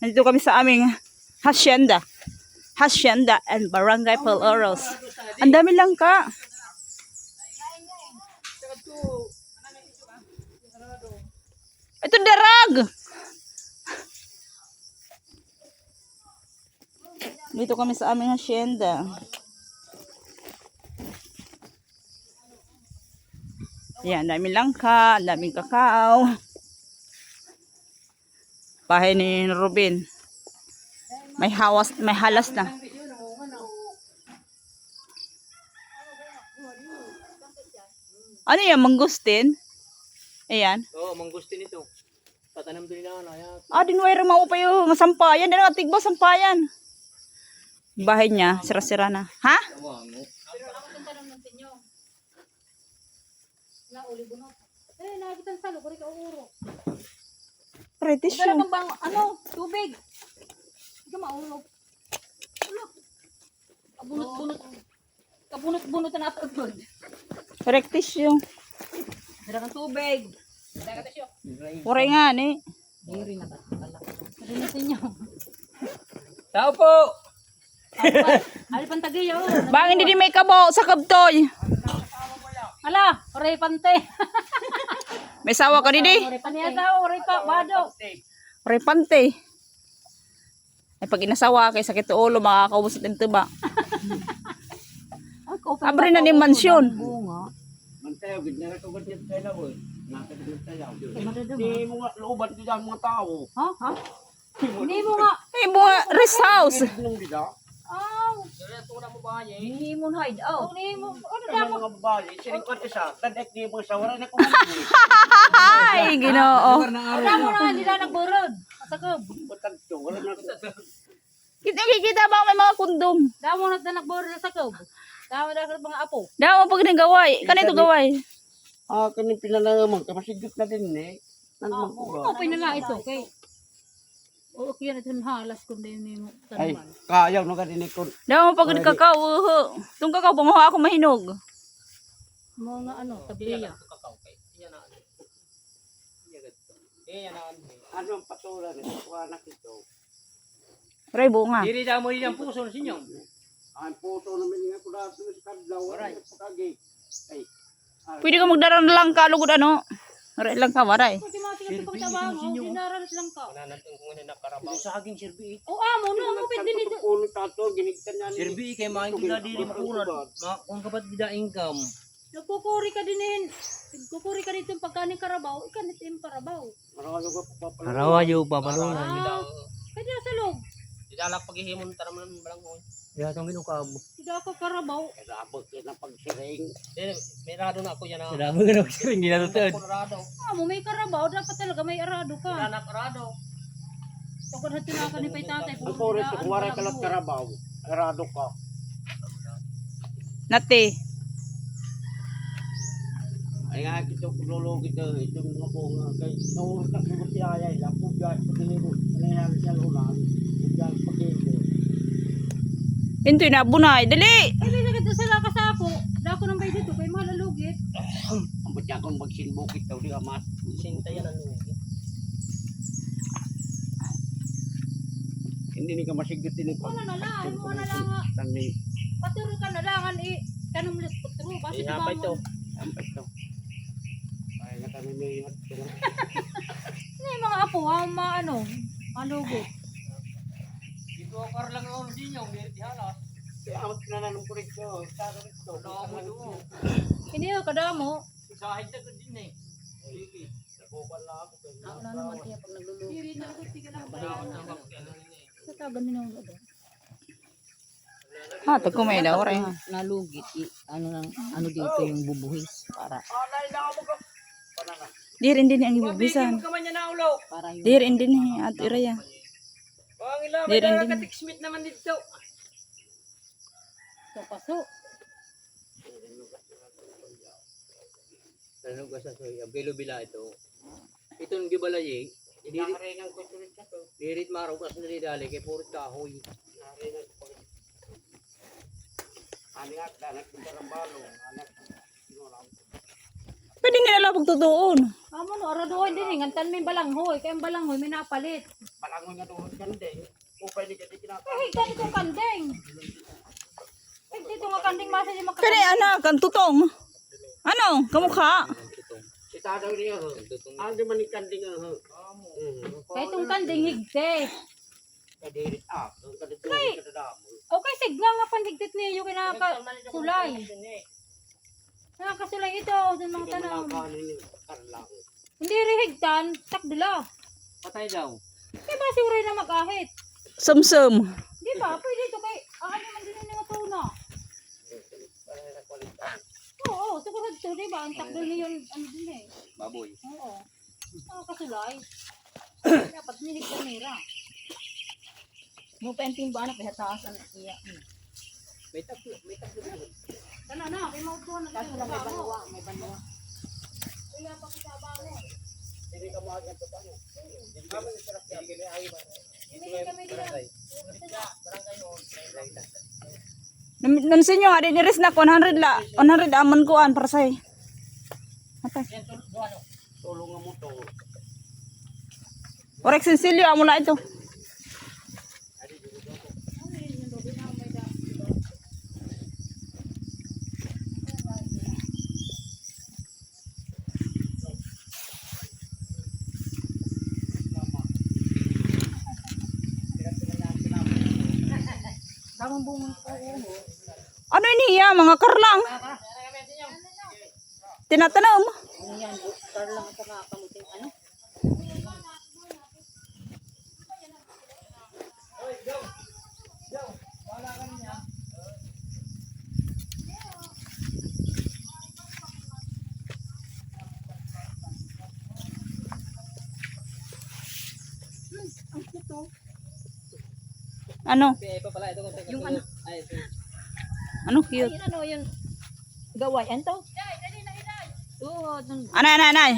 Nandito kami sa aming hacienda. Hacienda and Barangay Paloros. Ang dami lang ka. Ito darag. Dito kami sa aming hacienda. Yan, dami langka, daming kakao. Bahay ni Ruben. May halas na. Ano yan, mangustin? Ayan. Oo, mangustin ito. Tatanam din na yan. Dinway rin pa yung sampayan. Dito nga tigbo, sampayan. Bahay niya, sira-sira na. Ha? British yun. Tubig. Hindi ka maulog. Kabunot-bunot na natagod. British yun. Dala kang tubig. Uray nga ni. Diri na pala. Rinisin nyo. Tao po! Ali pantagiyo. Bang hindi may kabo sa kabtoy. Ala, oray pante. May sawa ka didi. Oray paniyasaw, oray pa, bado. Uray pante. Ay pag inasawa kay sakit ulo makakaubos din ba. Abre na ni mansyon. Mantayaw, gitna na kagad niya tayo na po. Nakagad tayo. Hindi mo nga looban dyan mga tao. Ha? Hindi mo nga. Ay mga rest house. Aw. Ito na mo ba niya? Hindi mo hide out. Hindi mo. Ano Ano dapat? mga babae? Siringkot ka siya. Tadak niya mo sa wala na kumuli. Ay, Ginoo. Wala mo na hindi na nagburod. Masakab. Butag to. Wala na. Kita ba may mga kondom? Damo na nagburod sa sakab. Damo na mga apo. Daw pag nang gaway. Kanito gaway. Kanin pinanangaman ka. Masigit na din eh. Nandun ko ba? Okay na nga ito. Okay. Okay yan ito halas kundi mo Ay, tanaman. kayaw no ka din ikon. Daw pag kakao. Tung kakao panguha ako mahinog. Mga ano, tabiya. Ano ang patulan ito? Anak ito. Ray bunga. Diri daw mo yung puso sa inyo. Ang puso namin nga kula sa kadlaw. Ay, pagkagi. Ay. Pwede ka magdaran lang ka lugod ano. Ray lang ka waray. Pati mga tigas pagtabang, dinararas lang ka. Nanatong kung ano nakarabaw. Sa aking sirbi. O amo, no, mo pwede nito. Puno tato, ginigtan niya. Sirbi kay maing gila diri makurad. Kung kapat gida income. Nagkukuri ka din. Nagkukuri ka dito pagkaning karabaw, ikanit yung karabaw. Arawayo pa palo. Kaya sa loob. Didalak paghihimon taram lang balanghoy. Ya tong ginukab. Tidak ako karabaw. Kadabot na pagsiring. Merado na ako yan na. Kadabot na pagsiring di na tutod. Amo, may karabaw, dapat talaga may arado ka. Anak arado. Tungkol natin na ni pay tatay. Ang pores kung waray kalat karabaw. Arado ka. Nati. Ay nga kito kulolo kita itong mga po nga kay no naksugot si ayay la po gas pagdiliro. Ano yan siya lulan. Gas pagdiliro. Hintoy na bunay. Dali. Ay, may naganda sila kasako. Dako nang bay dito, kay malalugit. Ang batya kong magsinbukit daw di ka mas. Sinta yan ang lugi. Hindi ni ka masigit din Wala na lang, wala na lang. Tani. Paturo ka na lang, kanong lit paturo. Basta di ba mo? Sampai to. Ay nga kami may ingat ko. Ano yung mga apo, ano, malugit. Dito akar lang ako din yung di halas. Kaya amat na nanong kurik ko. Taro ito. Hindi yung kadamo. Sahid na ko din eh. Sige. Nakuha lang ako. Ako na naman tiya pag nagluluto. Hindi na ako tiga lang ba? Sa tagan din ako doon. Ha, tag kumay daw ray. Nalugit, ano dito yung bubuhis para Dirin din ang ibisan. para yung Dirin din at iraya. Dirin din. Smith naman dito. paso. Ano ka sa soy? Abelo bila ito. Itong gibalay Nakarengang ko tulit ka to. Dirit maraw kas nalidali kay puro kahoy. Nakarengang ko. Anak ng karambalo. Anak. Pwede nila pagtutuon. Amo no, aradoy din, tan may balanghoy. Kaya ang balanghoy may napalit. Palangon nga doon kandeng. Upay ni kati kinaka. Eh, higdan itong kandeng. Eh, dito nga kandeng masa yung makakandeng. Kani anak, ang tutong. Ano? Kamukha. Ita daw niya. Ang di man ni kandeng ang. Kaya itong kandeng higde. Kadirit up. Ang kadito kadadamo. Okay, sigla nga panhigdit niyo kinakasulay. Nakakasulay ito sa mga tanong. Karlang. Hindi rihigdan, takdula. Patay daw. Di ba siuray na mag-ahit? Sumsum. Di ba? Pwede ito kay ahal naman din yung mga tuna. Oo, siguro ito, di ba? Ang takdol niyo yung ano din eh. Baboy. Oo. Nakakasulay. Dapat nihigdan nila. Mo penting ba na pahataas ang iya. May taklo. May taklo. Kana na, kay mautuan na kaso lang may banwa. Wala pa kita bago. Hindi ka maaga to pa. Hindi kami sarap hindi kami ay ba. Hindi kami dila. Barangay mo. Nansin nyo, adi niris na 100 la. 100 amon ko an para sa'y. Atay. Tulong mo to. Orek sinsilyo, amo na ito. Damang bungon ko. Ano iniya, mga karlang? Tinatanong. Ano yan? Tar lang sa kakamuting ano? Ano? Yung ano? Ano cute? Ayun ano yun? Gawayan to? Oo, dun. Anay.